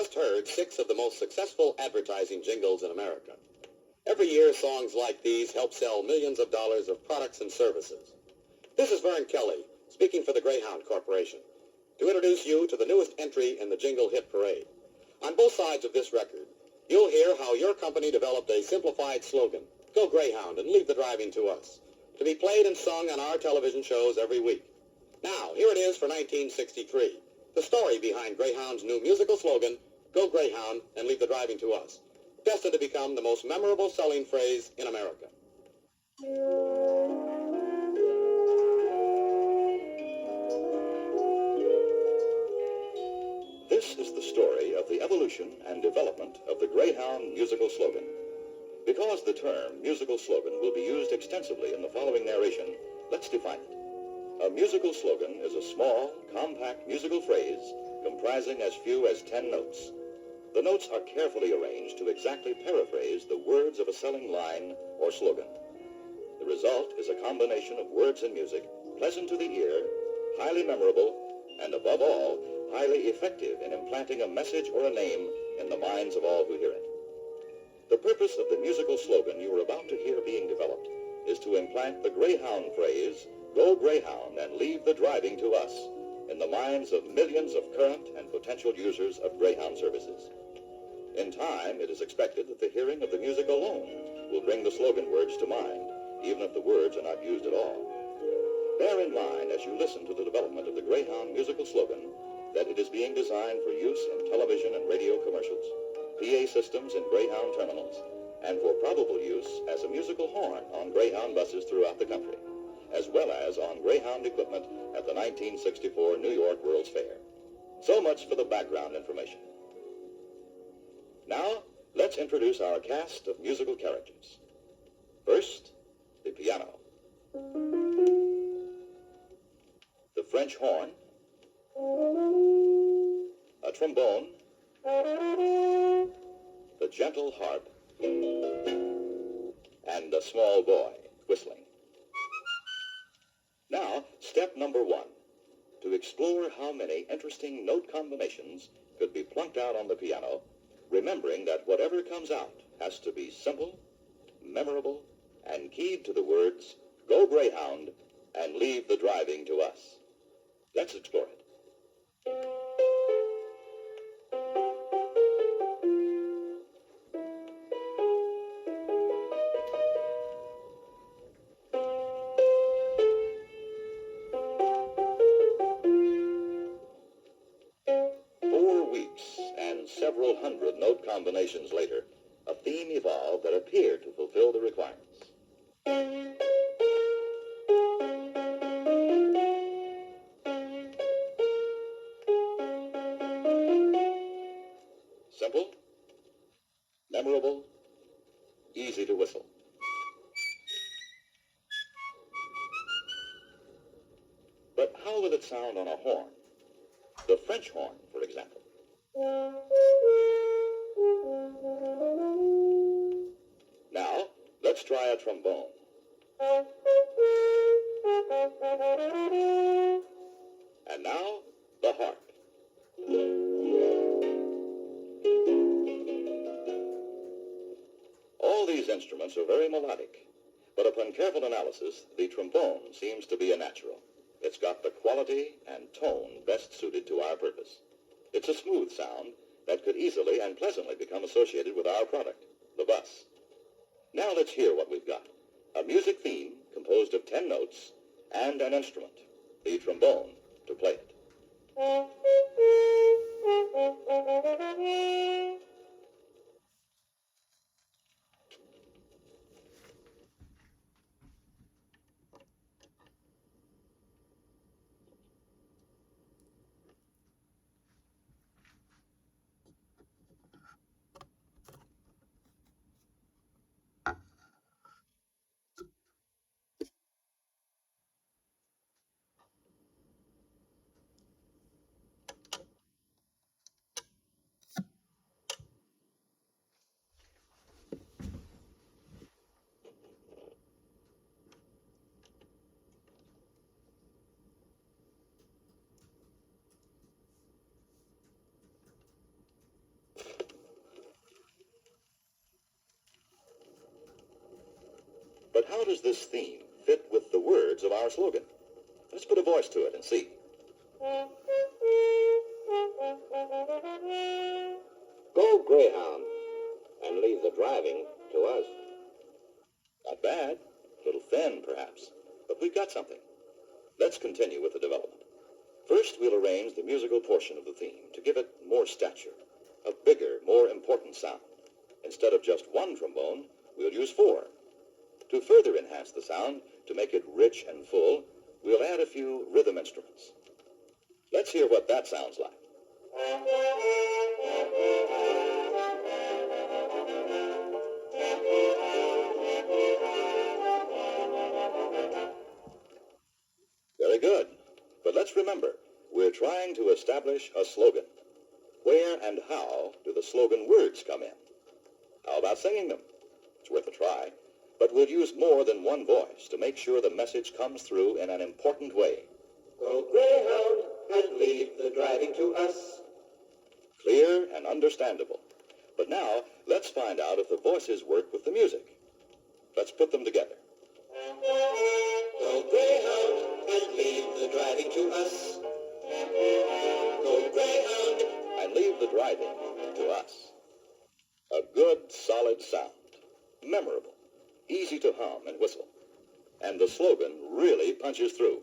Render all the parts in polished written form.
just heard 6 of the most successful advertising jingles in America. Every year, songs like these help sell millions of dollars of products and services. This is Vern Kelly, speaking for the Greyhound Corporation, to introduce you to the newest entry in the Jingle Hit Parade. On both sides of this record, you'll hear how your company developed a simplified slogan, "Go Greyhound and leave the driving to us," to be played and sung on our television shows every week. Now, here it is for 1963, the story behind Greyhound's new musical slogan, "Go Greyhound and leave the driving to us," destined to become the most memorable selling phrase in America. This is the story of the evolution and development of the Greyhound musical slogan. Because the term musical slogan will be used extensively in the following narration, let's define it. A musical slogan is a small, compact musical phrase comprising as few as 10 notes. The notes are carefully arranged to exactly paraphrase the words of a selling line or slogan. The result is a combination of words and music, pleasant to the ear, highly memorable, and above all, highly effective in implanting a message or a name in the minds of all who hear it. The purpose of the musical slogan you are about to hear being developed is to implant the Greyhound phrase, "Go Greyhound and leave the driving to us," in the minds of millions of current and potential users of Greyhound services. In time, it is expected that the hearing of the music alone will bring the slogan words to mind, even if the words are not used at all. Bear in mind as you listen to the development of the Greyhound musical slogan that it is being designed for use in television and radio commercials, PA systems in Greyhound terminals, and for probable use as a musical horn on Greyhound buses throughout the country, as well as on Greyhound equipment at the 1964 New York World's Fair. So much for the background information. Now, let's introduce our cast of musical characters. First, the piano, the French horn, a trombone, the gentle harp, and a small boy whistling. Now, step number 1, to explore how many interesting note combinations could be plunked out on the piano, remembering that whatever comes out has to be simple, memorable, and keyed to the words, "Go Greyhound and leave the driving to us." Let's explore it. Several hundred note combinations later, a theme evolved that appeared to fulfill the requirements. Simple, memorable, easy to whistle. But how will it sound on a horn? The French horn, for example. Now, let's try a trombone. And now, the harp. All these instruments are very melodic, but upon careful analysis, the trombone seems to be a natural. It's got the quality and tone best suited to our purpose. It's a smooth sound that could easily and pleasantly become associated with our product, the bus. Now let's hear what we've got. A music theme composed of 10 notes and an instrument, the trombone, to play it. But how does this theme fit with the words of our slogan? Let's put a voice to it and see. Go Greyhound, and leave the driving to us. Not bad. A little thin, perhaps. But we've got something. Let's continue with the development. First, we'll arrange the musical portion of the theme to give it more stature, a bigger, more important sound. Instead of just one trombone, we'll use 4. To further enhance the sound, to make it rich and full, we'll add a few rhythm instruments. Let's hear what that sounds like. Very good. But let's remember, we're trying to establish a slogan. Where and how do the slogan words come in? How about singing them? It's worth a try. But we'll use more than one voice to make sure the message comes through in an important way. Go Greyhound, and leave the driving to us. Clear and understandable. But now, let's find out if the voices work with the music. Let's put them together. Go Greyhound, and leave the driving to us. Go Greyhound, And leave the driving to us. A good, solid sound. Memorable. Easy to hum and whistle. And the slogan really punches through.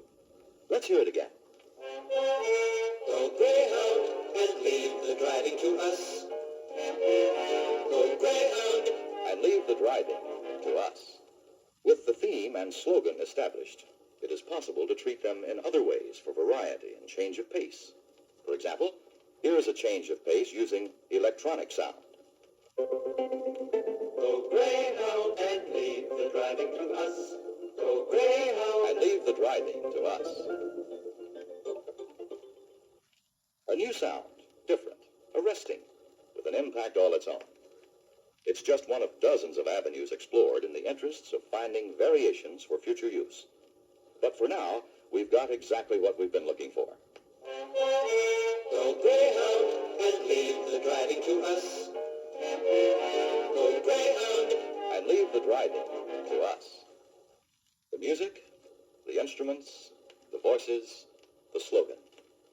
Let's hear it again. Go Greyhound, and leave the driving to us. Go Greyhound, And leave the driving to us. With the theme and slogan established, it is possible to treat them in other ways for variety and change of pace. For example, here is a change of pace using electronic sound. Go Greyhound, and leave the driving to us. Go Greyhound, And leave the driving to us. A new sound, different, arresting, with an impact all its own. It's just one of dozens of avenues explored in the interests of finding variations for future use. But for now, we've got exactly what we've been looking for. Go Greyhound, and leave the driving to us. Go Greyhound, And leave the driving to us. The music, the instruments, the voices, the slogan,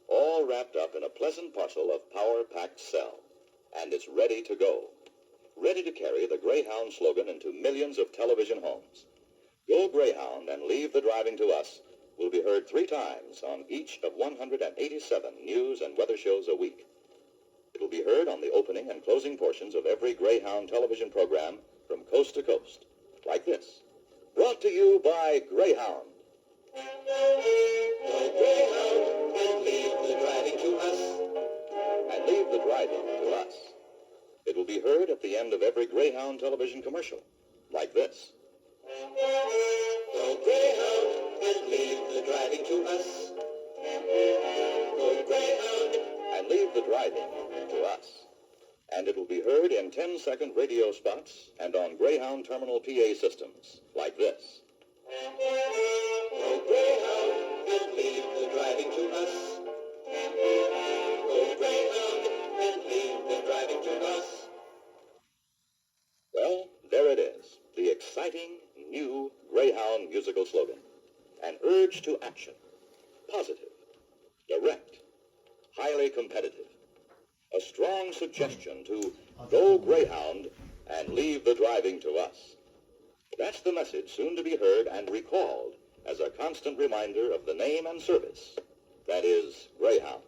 all wrapped up in a pleasant parcel of power-packed cell. And it's ready to go. Ready to carry the Greyhound slogan into millions of television homes. Go Greyhound and leave the driving to us will be heard 3 times on each of 187 news and weather shows a week. It will be heard on the opening and closing portions of every Greyhound television program from coast to coast, like this. Brought to you by Greyhound. Go Greyhound, and leave the driving to us. And leave the driving to us. It will be heard at the end of every Greyhound television commercial, like this. Go Greyhound, and leave the driving to us. Go Greyhound, And leave the driving to us. And it will be heard in 10-second radio spots and on Greyhound terminal PA systems, like this. Go Greyhound, and leave the driving to us. Go Greyhound, and leave the driving to us. Well, there it is, the exciting, new Greyhound musical slogan. An urge to action. Positive. Direct. Highly competitive. A strong suggestion to go Greyhound and leave the driving to us. That's the message soon to be heard and recalled as a constant reminder of the name and service. That is Greyhound.